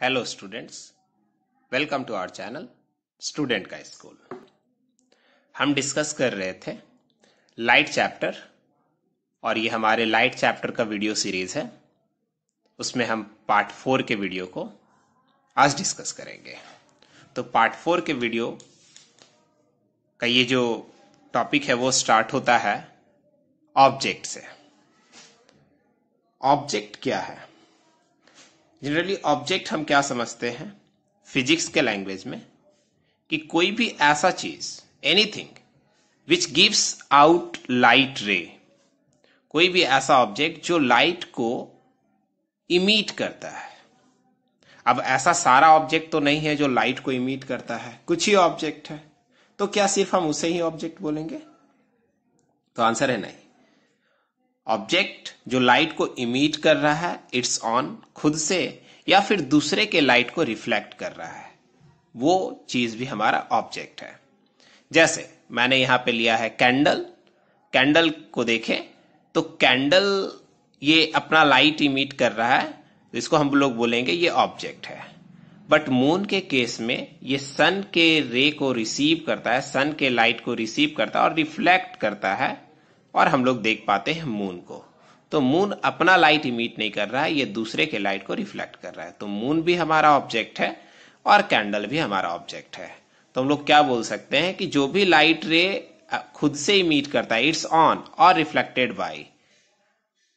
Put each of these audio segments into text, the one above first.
Hello students, welcome to our channel student का school. हम discuss कर रहे थे लाइट चैप्टर और ये हमारे लाइट चैप्टर का वीडियो सीरीज है। उसमें हम पार्ट 4 के वीडियो को आज डिस्कस करेंगे। तो पार्ट 4 के वीडियो का ये जो टॉपिक है वो स्टार्ट होता है ऑब्जेक्ट से। ऑब्जेक्ट क्या है? जनरली ऑब्जेक्ट हम क्या समझते हैं फिजिक्स के लैंग्वेज में कि कोई भी ऐसा चीज, anything which gives out light रे, कोई भी ऐसा ऑब्जेक्ट जो लाइट को इमिट करता है। अब ऐसा सारा ऑब्जेक्ट तो नहीं है जो लाइट को इमिट करता है, कुछ ही ऑब्जेक्ट है। तो क्या सिर्फ हम उसे ही ऑब्जेक्ट बोलेंगे? तो आंसर है नहीं। ऑब्जेक्ट जो लाइट को इमिट कर रहा है, इट्स ऑन, खुद से या फिर दूसरे के लाइट को रिफ्लेक्ट कर रहा है, वो चीज भी हमारा ऑब्जेक्ट है। जैसे मैंने यहां पे लिया है कैंडल। कैंडल को देखें तो कैंडल ये अपना लाइट इमिट कर रहा है, तो इसको हम लोग बोलेंगे ये ऑब्जेक्ट है। बट मून के केस में ये सन के रे को रिसीव करता है, सन के लाइट को रिसीव करता है और रिफ्लेक्ट करता है, और हम लोग देख पाते हैं मून को। तो मून अपना लाइट इमिट नहीं कर रहा है, ये दूसरे के लाइट को रिफ्लेक्ट कर रहा है। तो मून भी हमारा ऑब्जेक्ट है और कैंडल भी हमारा ऑब्जेक्ट है। तो हम लोग क्या बोल सकते हैं कि जो भी लाइट रे खुद से इमिट करता है, इट्स ऑन और रिफ्लेक्टेड बाय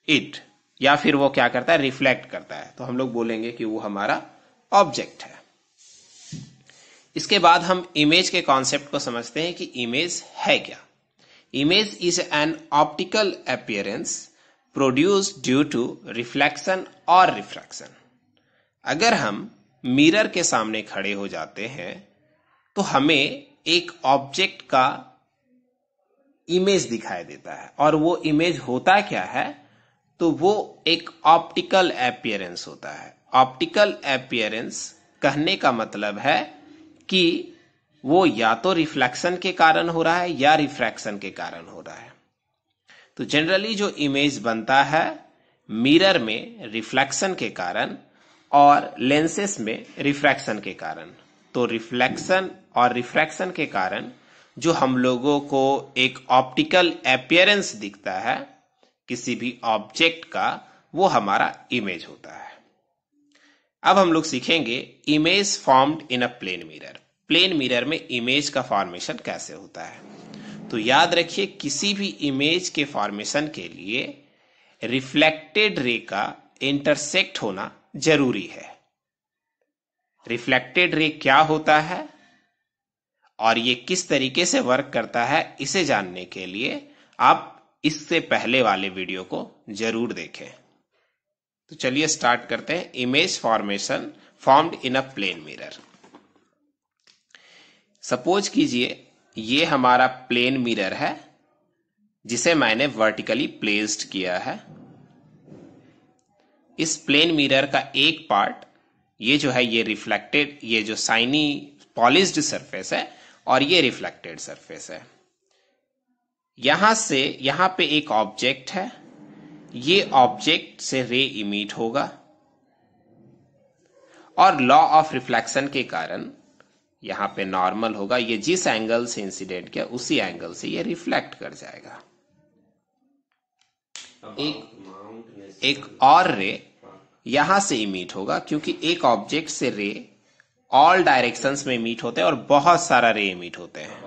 इट, या फिर वो क्या करता है, रिफ्लेक्ट करता है, तो हम लोग बोलेंगे कि वो हमारा ऑब्जेक्ट है। इसके बाद हम इमेज के कॉन्सेप्ट को समझते हैं कि इमेज है क्या। Image is an optical appearance produced due to reflection or refraction. अगर हम मिरर के सामने खड़े हो जाते हैं तो हमें एक ऑब्जेक्ट का इमेज दिखाई देता है, और वो इमेज होता क्या है, तो वो एक ऑप्टिकल अपीयरेंस होता है। ऑप्टिकल अपीयरेंस कहने का मतलब है कि वो या तो रिफ्लेक्शन के कारण हो रहा है या रिफ्रैक्शन के कारण हो रहा है। तो जनरली जो इमेज बनता है मिरर में रिफ्लेक्शन के कारण और लेंसेस में रिफ्रैक्शन के कारण। तो रिफ्लेक्शन और रिफ्रैक्शन के कारण जो हम लोगों को एक ऑप्टिकल अपीयरेंस दिखता है किसी भी ऑब्जेक्ट का, वो हमारा इमेज होता है। अब हम लोग सीखेंगे image formed in a plane mirror. Plane mirror में इमेज का फॉर्मेशन कैसे होता है। तो याद रखिए, किसी भी इमेज के फॉर्मेशन के लिए रिफ्लेक्टेड रे का इंटरसेक्ट होना जरूरी है। रिफ्लेक्टेड रे क्या होता है और ये किस तरीके से वर्क करता है, इसे जानने के लिए आप इससे पहले वाले वीडियो को जरूर देखें। तो चलिए स्टार्ट करते हैं। Image formation formed in a plane mirror. Suppose कीजिए ये हमारा प्लेन मिरर है जिसे मैंने वर्टिकली प्लेस्ड किया है। इस प्लेन मिरर का एक पार्ट ये जो है ये रिफ्लेक्टेड, ये जो शाइनी पॉलिश्ड सरफेस है, और ये रिफ्लेक्टेड सरफेस है। यहां से यहां पे एक ऑब्जेक्ट है, ये ऑब्जेक्ट से रे इमिट होगा और लॉ ऑफ रिफ्लेक्शन के कारण यहां पे नॉर्मल होगा। ये जिस एंगल से इंसिडेंट किया उसी एंगल से ये रिफ्लेक्ट कर जाएगा। एक और रे यहां से इमिट होगा, क्योंकि एक ऑब्जेक्ट से रे ऑल डायरेक्शंस में इमिट होते हैं और बहुत सारा रे इमिट होते हैं।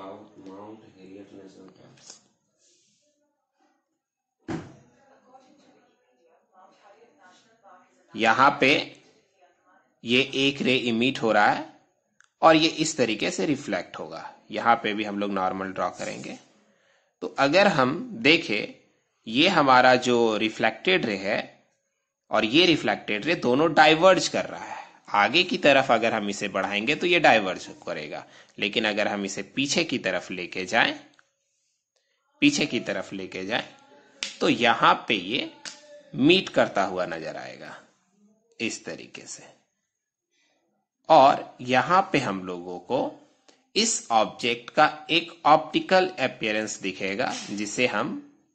यहां पे ये एक रे इमिट हो रहा है और ये इस तरीके से रिफ्लेक्ट होगा। यहां पे भी हम लोग नॉर्मल ड्रॉ करेंगे। तो अगर हम देखें, ये हमारा जो रिफ्लेक्टेड रे है और ये रिफ्लेक्टेड रे दोनों डाइवर्ज कर रहा है। आगे की तरफ अगर हम इसे बढ़ाएंगे तो ये डाइवर्ज करेगा, लेकिन अगर हम इसे पीछे की तरफ लेके जाएं, तो यहां पे ये मीट करता हुआ नजर आएगा इस तरीके से। और यहां पे हम लोगों को इस ऑब्जेक्ट का एक ऑप्टिकल अपीयरेंस दिखेगा जिसे हम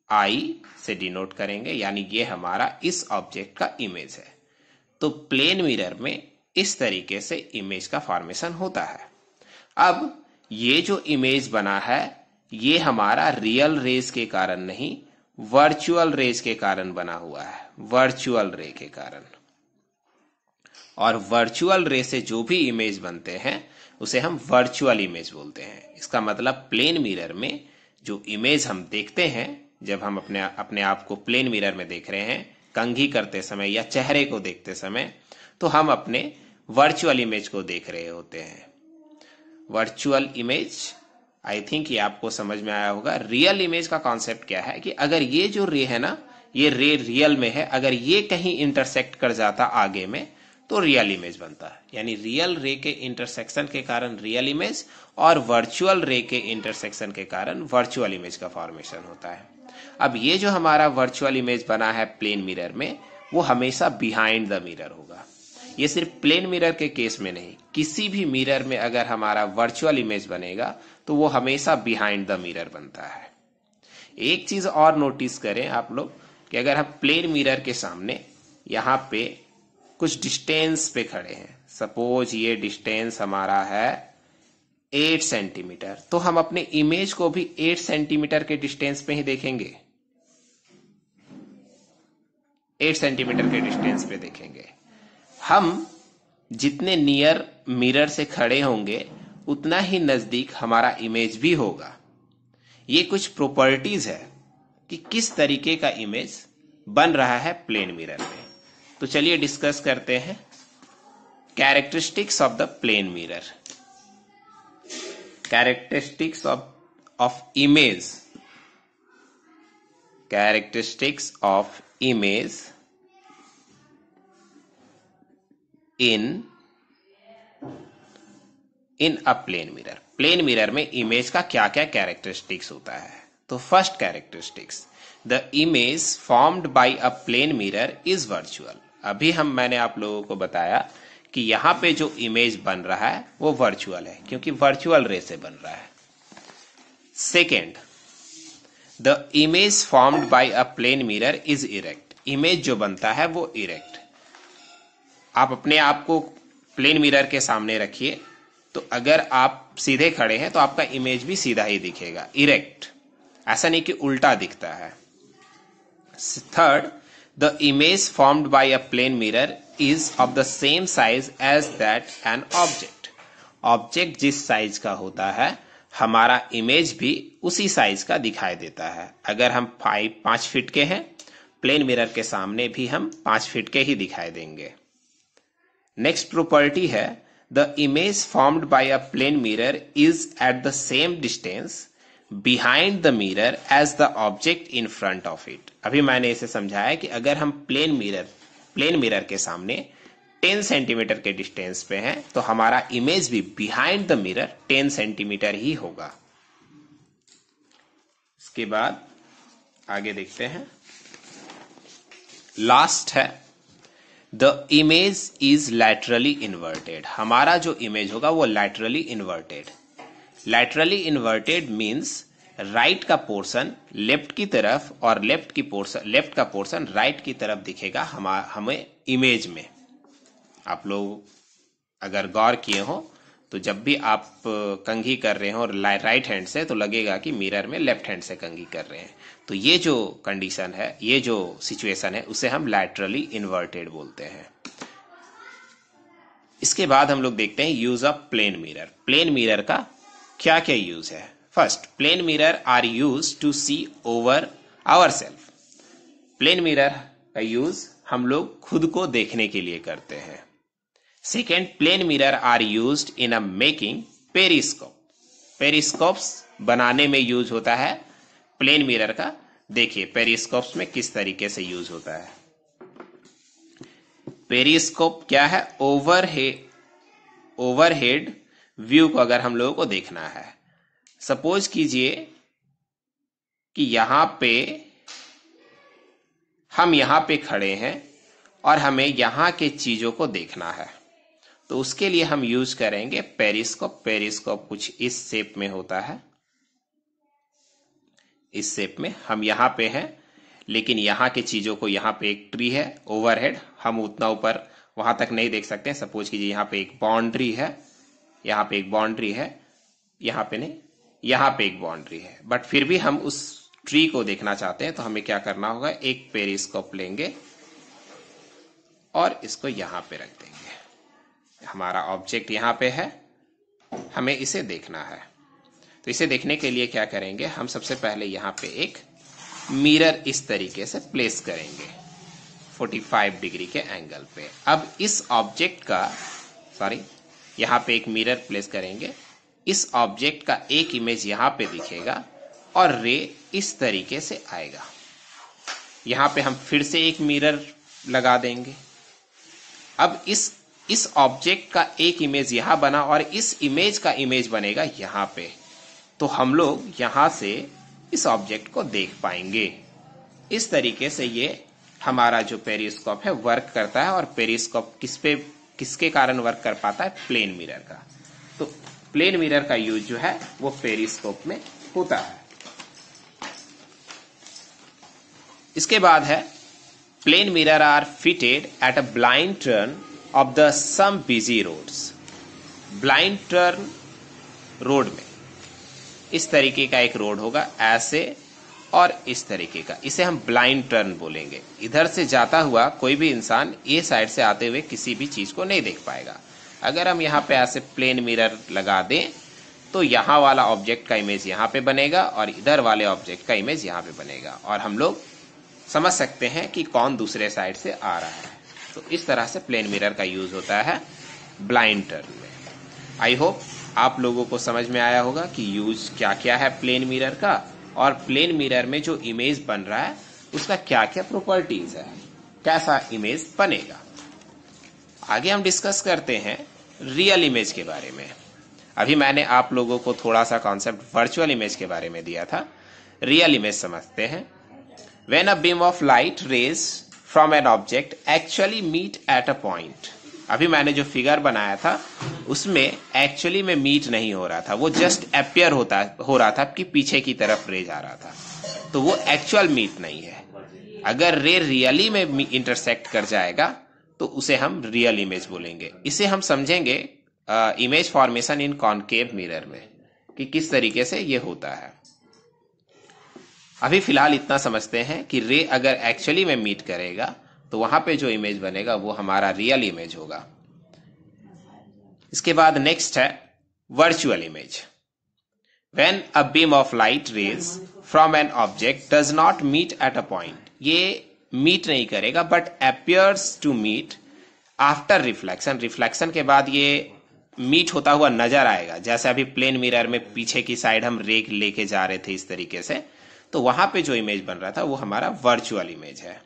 आई से डिनोट करेंगे, यानी ये हमारा इस ऑब्जेक्ट का इमेज है। तो प्लेन मिरर में इस तरीके से इमेज का फॉर्मेशन होता है। अब ये जो इमेज बना है ये हमारा रियल रेज के कारण नहीं, वर्चुअल रेज के कारण बना हुआ है, वर्चुअल रे के कारण। और वर्चुअल रे से जो भी इमेज बनते हैं उसे हम वर्चुअल इमेज बोलते हैं। इसका मतलब प्लेन मिरर में जो इमेज हम देखते हैं, जब हम अपने आप को प्लेन मिरर में देख रहे हैं कंघी करते समय या चेहरे को देखते समय, तो हम अपने वर्चुअल इमेज को देख रहे होते हैं। वर्चुअल इमेज, आई थिंक ये आपको समझ में आया होगा। रियल इमेज का कॉन्सेप्ट क्या है कि अगर ये जो रे है ना, ये रे रियल में है, अगर ये कहीं इंटरसेक्ट कर जाता आगे में तो रियल इमेज बनता है। यानी रियल रे के इंटरसेक्शन के कारण रियल इमेज और वर्चुअल रे के इंटरसेक्शन के कारण वर्चुअल इमेज का फॉर्मेशन होता है। अब ये जो हमारा वर्चुअल इमेज बना है प्लेन मिरर में, वो हमेशा बिहाइंड द मिरर होगा। ये सिर्फ प्लेन मिरर के केस में नहीं, किसी भी मिरर में अगर हमारा वर्चुअल इमेज बनेगा तो वो हमेशा बिहाइंड द मिरर बनता है। एक चीज और नोटिस करें आप लोग कि अगर हम प्लेन मिरर के सामने यहाँ पे कुछ डिस्टेंस पे खड़े हैं, सपोज ये डिस्टेंस हमारा है 8 सेंटीमीटर, तो हम अपने इमेज को भी 8 सेंटीमीटर के डिस्टेंस पे ही देखेंगे, 8 सेंटीमीटर के डिस्टेंस पे देखेंगे। हम जितने नियर मिरर से खड़े होंगे उतना ही नजदीक हमारा इमेज भी होगा। ये कुछ प्रॉपर्टीज है कि किस तरीके का इमेज बन रहा है प्लेन मिरर में। तो चलिए डिस्कस करते हैं characteristics of the plane mirror. Characteristics of image, characteristics of image in a plane mirror. Plane mirror में इमेज का क्या क्या कैरेक्टरिस्टिक्स होता है। तो first characteristics, the image formed by a plane mirror is virtual. अभी मैंने आप लोगों को बताया कि यहां पे जो इमेज बन रहा है वो वर्चुअल है, क्योंकि वर्चुअल रे से बन रहा है। Second, the image formed by a plane mirror is erect. Image जो बनता है वो इरेक्ट। आप अपने आप को प्लेन मिरर के सामने रखिए, तो अगर आप सीधे खड़े हैं तो आपका इमेज भी सीधा ही दिखेगा, इरेक्ट, ऐसा नहीं कि उल्टा दिखता है। Third, the image formed by a plane mirror is of the same size as that an object. Object जिस साइज का होता है हमारा इमेज भी उसी साइज का दिखाई देता है। अगर हम 5 फीट के हैं, प्लेन मिरर के सामने भी हम 5 फीट के ही दिखाई देंगे। नेक्स्ट प्रॉपर्टी है, the image formed by a plane mirror is at the same distance behind the mirror as the object in front of it. अभी मैंने इसे समझाया कि अगर हम प्लेन मिरर के सामने 10 सेंटीमीटर के डिस्टेंस पे हैं तो हमारा इमेज भी बिहाइंड द मिरर 10 सेंटीमीटर ही होगा। इसके बाद आगे देखते हैं, लास्ट है, the image is laterally inverted. हमारा जो इमेज होगा वो laterally inverted. Laterally inverted means right का पोर्शन लेफ्ट की तरफ और लेफ्ट का पोर्शन राइट की तरफ दिखेगा हमें इमेज में। आप लोग अगर गौर किए हो तो जब भी आप कंघी कर रहे हो और राइट हैंड से, तो लगेगा कि मिरर में लेफ्ट हैंड से कंघी कर रहे हैं। तो ये जो कंडीशन है, ये जो सिचुएशन है, उसे हम लैटरली इन्वर्टेड बोलते हैं। इसके बाद हम लोग देखते हैं use of plane mirror. Plane mirror का क्या क्या यूज है। First, plane mirror are use to see over ourself. Plane mirror का यूज हम लोग खुद को देखने के लिए करते हैं। Second, plane mirror are used in a making periscope. Periscopes बनाने में यूज होता है प्लेन मिरर का। देखिए पेरिस्कोप्स में किस तरीके से यूज होता है। पेरिस्कोप क्या है, ओवरहेड व्यू को अगर हम लोगों को देखना है, सपोज कीजिए कि हम यहां पे खड़े हैं और हमें यहां के चीजों को देखना है, तो उसके लिए हम यूज करेंगे पेरिस्कोप। पेरिस्कोप कुछ इस शेप में होता है, इस शेप में हम यहां पे हैं, लेकिन यहां के चीजों को, यहां पे एक ट्री है ओवरहेड, हम उतना ऊपर वहां तक नहीं देख सकते हैं। सपोज कीजिए यहाँ पे एक बाउंड्री है, यहाँ पे एक बाउंड्री है, यहाँ पे नहीं, यहाँ पे एक बाउंड्री है, बट फिर भी हम उस ट्री को देखना चाहते हैं। तो हमें क्या करना होगा, एक पेरिस्कोप लेंगे और इसको यहाँ पे रख देंगे। हमारा ऑब्जेक्ट यहाँ पे है, हमें इसे देखना है। तो इसे देखने के लिए क्या करेंगे, हम सबसे पहले यहाँ पे एक मिरर इस तरीके से प्लेस करेंगे 45 डिग्री के एंगल पे। अब इस ऑब्जेक्ट का यहाँ पे एक मिरर प्लेस करेंगे, इस ऑब्जेक्ट का एक इमेज यहाँ पे दिखेगा और रे इस तरीके से आएगा। यहाँ पे हम फिर से एक मिरर लगा देंगे। अब इस ऑब्जेक्ट का एक इमेज यहाँ बना और इस इमेज का इमेज बनेगा यहाँ पे। तो हम लोग यहाँ से इस ऑब्जेक्ट को देख पाएंगे। इस तरीके से ये हमारा जो पेरिस्कोप है वर्क करता है। और पेरिस्कोप किसके कारण वर्क कर पाता है, प्लेन मिरर का। तो प्लेन मिरर का यूज जो है वो पेरिस्कोप में होता है। इसके बाद है plane mirror are fitted at a blind turn of the some busy roads. Blind turn road में इस तरीके का एक रोड होगा ऐसे और इस तरीके का, इसे हम ब्लाइंड टर्न बोलेंगे। इधर से जाता हुआ कोई भी इंसान ये साइड से आते हुए किसी भी चीज को नहीं देख पाएगा। अगर हम यहाँ पे ऐसे प्लेन मिरर लगा दें तो यहाँ वाला ऑब्जेक्ट का इमेज यहाँ पे बनेगा और इधर वाले ऑब्जेक्ट का इमेज यहाँ पे बनेगा और हम लोग समझ सकते हैं कि कौन दूसरे साइड से आ रहा है। तो इस तरह से प्लेन मिरर का यूज होता है ब्लाइंड टर्न में। आई होप आप लोगों को समझ में आया होगा कि यूज क्या क्या है प्लेन मिरर का और प्लेन मिरर में जो इमेज बन रहा है उसका क्या क्या प्रॉपर्टीज है, कैसा इमेज बनेगा। आगे हम डिस्कस करते हैं रियल इमेज के बारे में। अभी मैंने आप लोगों को थोड़ा सा कॉन्सेप्ट वर्चुअल इमेज के बारे में दिया था। रियल इमेज समझते हैं। When a beam of light rays from an object actually meet at a point। अभी मैंने जो फिगर बनाया था उसमें एक्चुअली में मीट नहीं हो रहा था, वो जस्ट अपियर हो रहा था कि पीछे की तरफ रे जा रहा था, तो वो एक्चुअल मीट नहीं है। अगर रे रियली में इंटरसेक्ट कर जाएगा तो उसे हम रियल इमेज बोलेंगे। इसे हम समझेंगे इमेज फॉर्मेशन इन कॉनकेव मिरर में कि किस तरीके से ये होता है। अभी फिलहाल इतना समझते हैं कि रे अगर एक्चुअली में मीट करेगा तो वहां पे जो इमेज बनेगा वो हमारा रियल इमेज होगा। इसके बाद नेक्स्ट है virtual image. When a beam of light rays from an object does not meet at a point. ये मीट नहीं करेगा but appears to meet after reflection. Reflection के बाद ये मीट होता हुआ नजर आएगा। जैसे अभी प्लेन मिरर में पीछे की साइड हम रे लेके जा रहे थे इस तरीके से, तो वहां पे जो इमेज बन रहा था वो हमारा वर्चुअल इमेज है।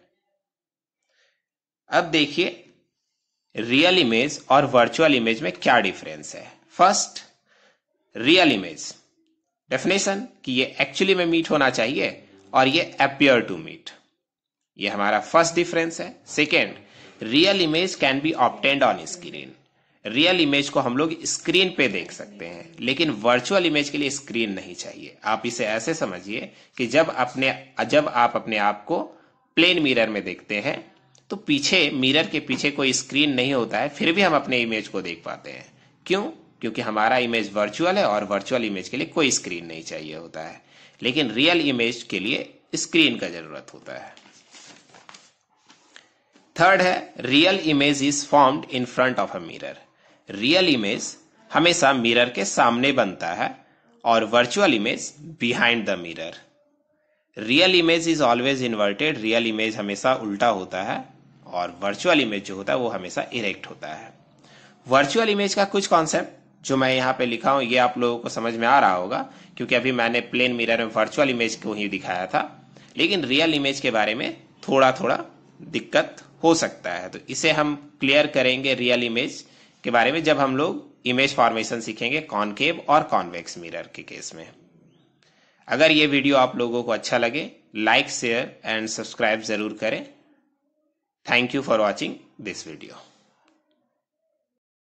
अब देखिए रियल इमेज और वर्चुअल इमेज में क्या डिफरेंस है। फर्स्ट, रियल इमेज डेफिनेशन कि ये एक्चुअली में मीट होना चाहिए और ये अपियर टू मीट, ये हमारा फर्स्ट डिफरेंस है। Second, real image can be obtained on screen. Real image को हम लोग स्क्रीन पे देख सकते हैं, लेकिन वर्चुअल इमेज के लिए स्क्रीन नहीं चाहिए। आप इसे ऐसे समझिए कि जब आप अपने आप को प्लेन मिरर में देखते हैं तो पीछे मिरर के पीछे कोई स्क्रीन नहीं होता है, फिर भी हम अपने इमेज को देख पाते हैं। क्यों? क्योंकि हमारा इमेज वर्चुअल है और वर्चुअल इमेज के लिए कोई स्क्रीन नहीं चाहिए होता है, लेकिन रियल इमेज के लिए स्क्रीन का जरूरत होता है। थर्ड है real image is formed in front of a mirror. Real image हमेशा मिरर के सामने बनता है और virtual image behind the mirror. Real image is always inverted. Real image हमेशा उल्टा होता है और वर्चुअल इमेज जो होता है वो हमेशा इरेक्ट होता है। वर्चुअल इमेज का कुछ कॉन्सेप्ट जो मैं यहाँ पे लिखा हूं ये आप लोगों को समझ में आ रहा होगा, क्योंकि अभी मैंने प्लेन मिरर में वर्चुअल इमेज को ही दिखाया था, लेकिन रियल इमेज के बारे में थोड़ा थोड़ा दिक्कत हो सकता है। तो इसे हम क्लियर करेंगे रियल इमेज के बारे में जब हम लोग इमेज फॉर्मेशन सीखेंगे कॉनकेव और कॉन्वेक्स मिरर के केस में। अगर ये वीडियो आप लोगों को अच्छा लगे, लाइक, शेयर एंड सब्सक्राइब जरूर करें। Thank you for watching this video.